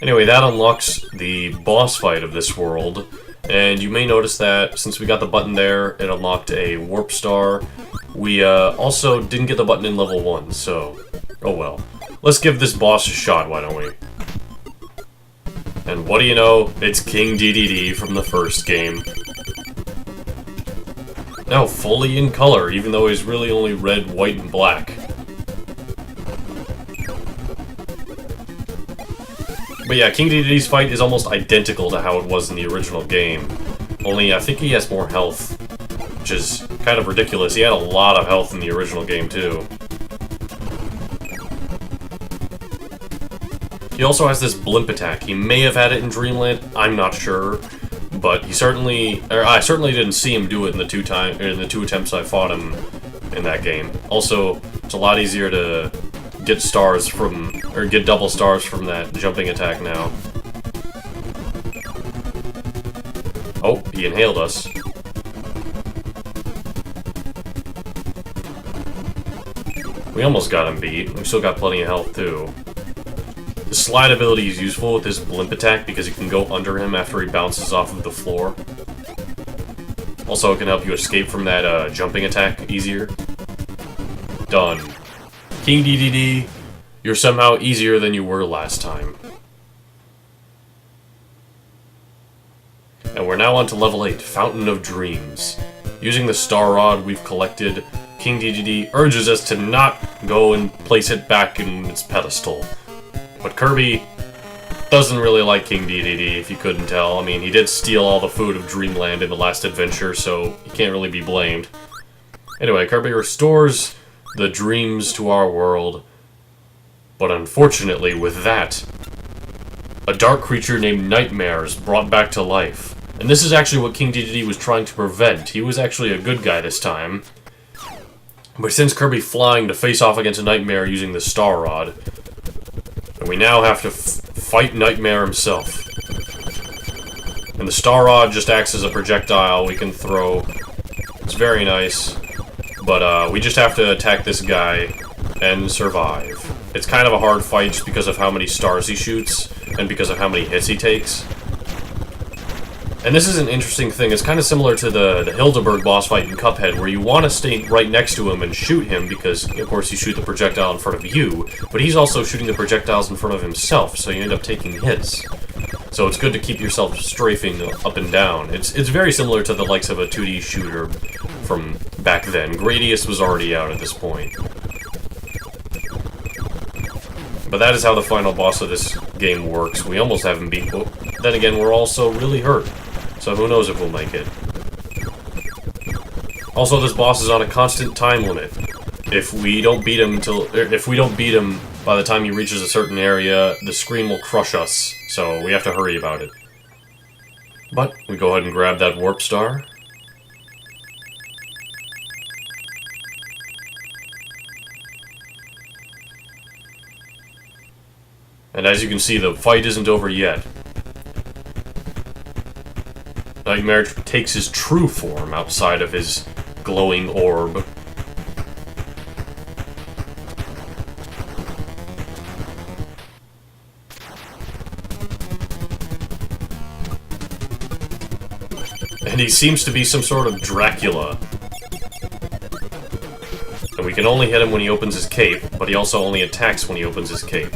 Anyway, that unlocks the boss fight of this world, and you may notice that since we got the button there, it unlocked a warp star. We also didn't get the button in level 1, so oh well. Let's give this boss a shot, why don't we? And what do you know, it's King DDD from the first game. Now fully in color, even though he's really only red, white, and black. But yeah, King DDD's fight is almost identical to how it was in the original game. Only I think he has more health, which is kind of ridiculous. He had a lot of health in the original game too. He also has this blimp attack. He may have had it in Dreamland, I'm not sure. But he certainly, or I certainly didn't see him do it in the two attempts I fought him in that game. Also, it's a lot easier to get stars from, or get double stars from that jumping attack now. Oh, he inhaled us. We almost got him beat. We still got plenty of health too. The slide ability is useful with his blimp attack because you can go under him after he bounces off of the floor. Also, it can help you escape from that jumping attack easier. Done. King DDD, you're somehow easier than you were last time. And we're now on to level 8, Fountain of Dreams. Using the star rod we've collected, King DDD urges us to not go and place it back in its pedestal. But Kirby doesn't really like King DDD, if you couldn't tell. I mean, he did steal all the food of Dreamland in the last adventure, so he can't really be blamed. Anyway, Kirby restores the dreams to our world. But unfortunately, with that, a dark creature named Nightmare is brought back to life. And this is actually what King DDD was trying to prevent. He was actually a good guy this time. But sends Kirby flying to face off against a Nightmare using the Star Rod. And we now have to fight Nightmare himself. And the Star Rod just acts as a projectile we can throw. It's very nice. But we just have to attack this guy and survive. It's kind of a hard fight just because of how many stars he shoots and because of how many hits he takes. And this is an interesting thing. It's kind of similar to the Hildeberg boss fight in Cuphead, where you want to stay right next to him and shoot him because, of course, you shoot the projectile in front of you, but he's also shooting the projectiles in front of himself, so you end up taking hits. So it's good to keep yourself strafing up and down. It's very similar to the likes of a 2D shooter from back then. Gradius was already out at this point. But that is how the final boss of this game works. We almost haven't beat him. Then again, we're also really hurt. So who knows if we'll make it. Also, this boss is on a constant time limit. If we don't beat him by the time he reaches a certain area, the screen will crush us. So we have to hurry about it. But we go ahead and grab that warp star. And as you can see, the fight isn't over yet. Nightmare takes his true form outside of his glowing orb. And he seems to be some sort of Dracula. And we can only hit him when he opens his cape, but he also only attacks when he opens his cape.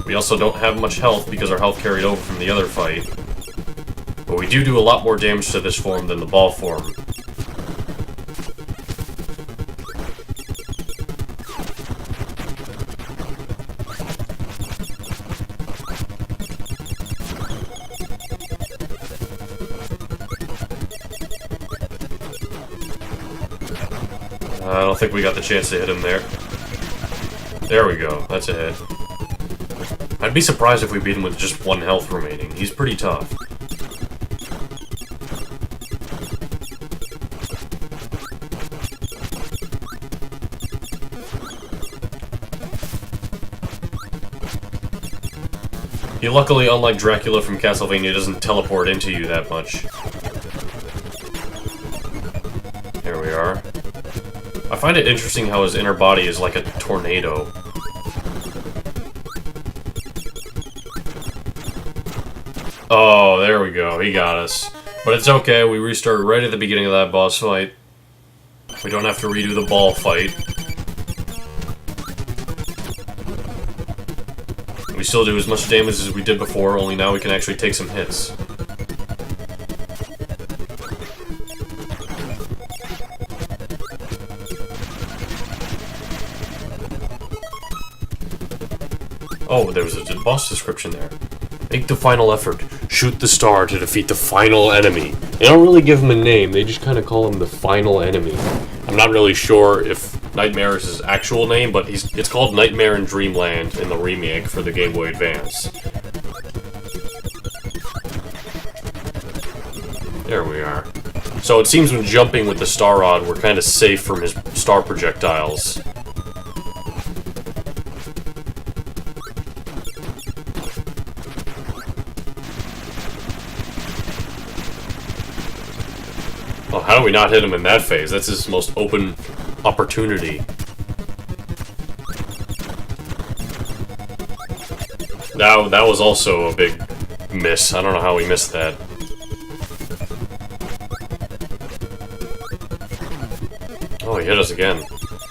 We also don't have much health because our health carried over from the other fight. But we do a lot more damage to this form than the ball form. I don't think we got the chance to hit him there. There we go, that's a hit. I'd be surprised if we beat him with just 1 health remaining. He's pretty tough. He luckily, unlike Dracula from Castlevania, doesn't teleport into you that much. Here we are. I find it interesting how his inner body is like a tornado. Oh, there we go. He got us. But it's okay. We restarted right at the beginning of that boss fight. We don't have to redo the ball fight. We still do as much damage as we did before, only now we can actually take some hits. Oh, there was a boss description there. Make the final effort. Shoot the star to defeat the final enemy. They don't really give him a name, they just kind of call him the final enemy. I'm not really sure if Nightmare is his actual name, but it's called Nightmare in Dreamland in the remake for the Game Boy Advance. There we are. So it seems when jumping with the Star Rod, we're kind of safe from his star projectiles. Oh, how do we not hit him in that phase? That's his most open opportunity. Now, that was also a big miss. I don't know how we missed that. Oh, he hit us again.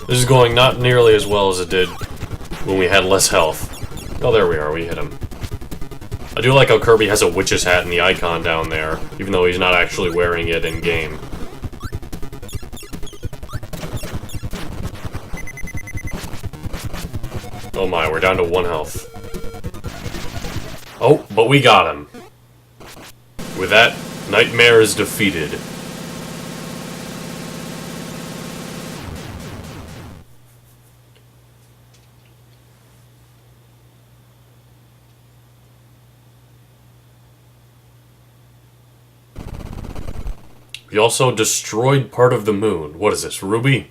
This is going not nearly as well as it did when we had less health. Oh, there we are. We hit him. I do like how Kirby has a witch's hat in the icon down there, even though he's not actually wearing it in-game. Oh my, we're down to 1 health. Oh, but we got him. With that, Nightmare is defeated. We also destroyed part of the moon. What is this, Ruby?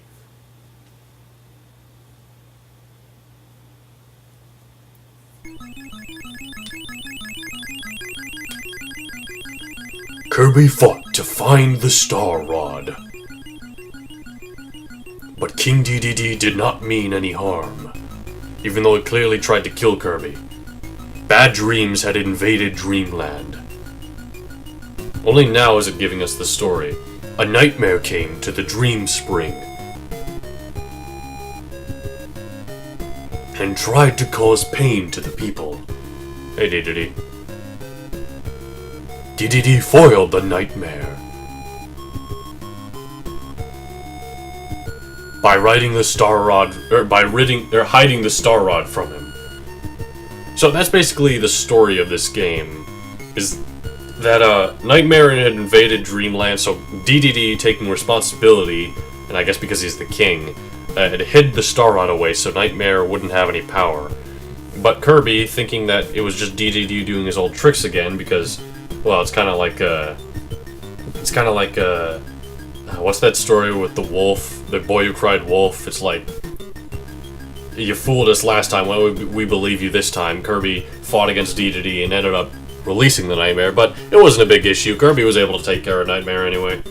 Kirby fought to find the Star Rod. But King Dedede did not mean any harm, even though it clearly tried to kill Kirby. Bad dreams had invaded Dreamland. Only now is it giving us the story. A nightmare came to the Dream Spring and tried to cause pain to the people. Hey, Dedede. Dedede foiled the nightmare by hiding the Star Rod from him. So that's basically the story of this game. Is that Nightmare had invaded Dreamland, so Dedede taking responsibility, and I guess because he's the king, had hid the Star Rod away so Nightmare wouldn't have any power. But Kirby, thinking that it was just Dedede doing his old tricks again, because, well, it's kind of like what's that story with the wolf, the boy who cried wolf? It's like, you fooled us last time, why would we believe you this time? Kirby fought against Dedede and ended up releasing the Nightmare, but it wasn't a big issue. Kirby was able to take care of Nightmare anyway.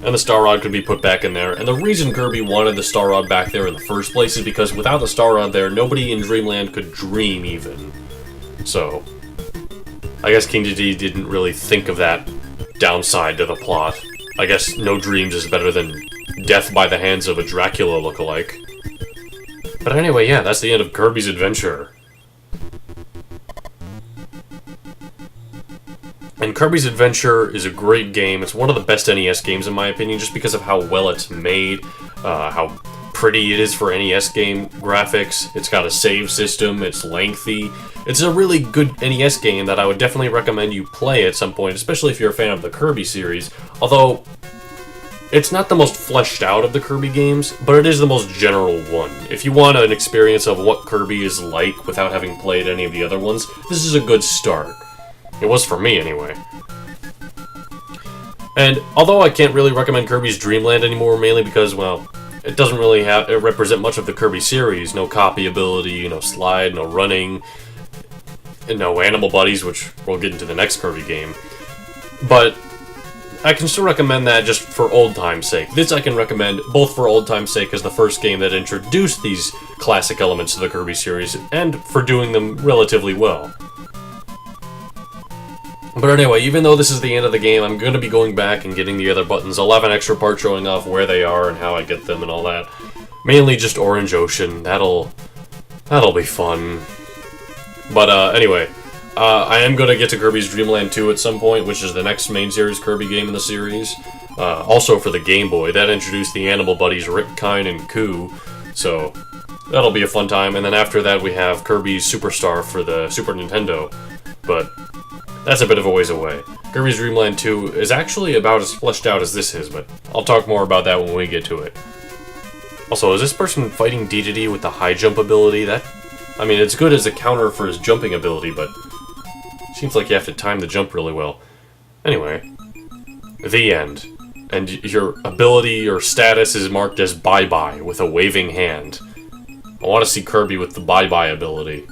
And the Star Rod could be put back in there. And the reason Kirby wanted the Star Rod back there in the first place is because without the Star Rod there, nobody in Dreamland could dream even. So, I guess King Dedede didn't really think of that downside to the plot. I guess no dreams is better than death by the hands of a Dracula lookalike. But anyway, yeah, that's the end of Kirby's Adventure. And Kirby's Adventure is a great game. It's one of the best NES games in my opinion, just because of how well it's made, how pretty it is for NES game graphics. It's got a save system, it's lengthy. It's a really good NES game that I would definitely recommend you play at some point, especially if you're a fan of the Kirby series. Although, it's not the most fleshed out of the Kirby games, but it is the most general one. If you want an experience of what Kirby is like without having played any of the other ones, this is a good start. It was for me, anyway. And although I can't really recommend Kirby's Dreamland anymore, mainly because, well, it doesn't really represent much of the Kirby series. No copy ability, no slide, no running, and no animal buddies, which we'll get into the next Kirby game. But I can still recommend that just for old time's sake. This I can recommend both for old time's sake as the first game that introduced these classic elements to the Kirby series, and for doing them relatively well. But anyway, even though this is the end of the game, I'm going to be going back and getting the other buttons. I'll have an extra part showing off where they are and how I get them and all that. Mainly just Orange Ocean. That'll be fun. But anyway, I am going to get to Kirby's Dream Land 2 at some point, which is the next main series Kirby game in the series. Also for the Game Boy. That introduced the Animal Buddies Rick, Kine, and Koo. So that'll be a fun time. And then after that we have Kirby's Superstar for the Super Nintendo. But that's a bit of a ways away. Kirby's Dream Land 2 is actually about as fleshed out as this is, but I'll talk more about that when we get to it. Also, is this person fighting Dedede with the high jump ability? I mean, it's good as a counter for his jumping ability, but seems like you have to time the jump really well. Anyway, the end. And your ability or status is marked as bye-bye with a waving hand. I want to see Kirby with the bye-bye ability.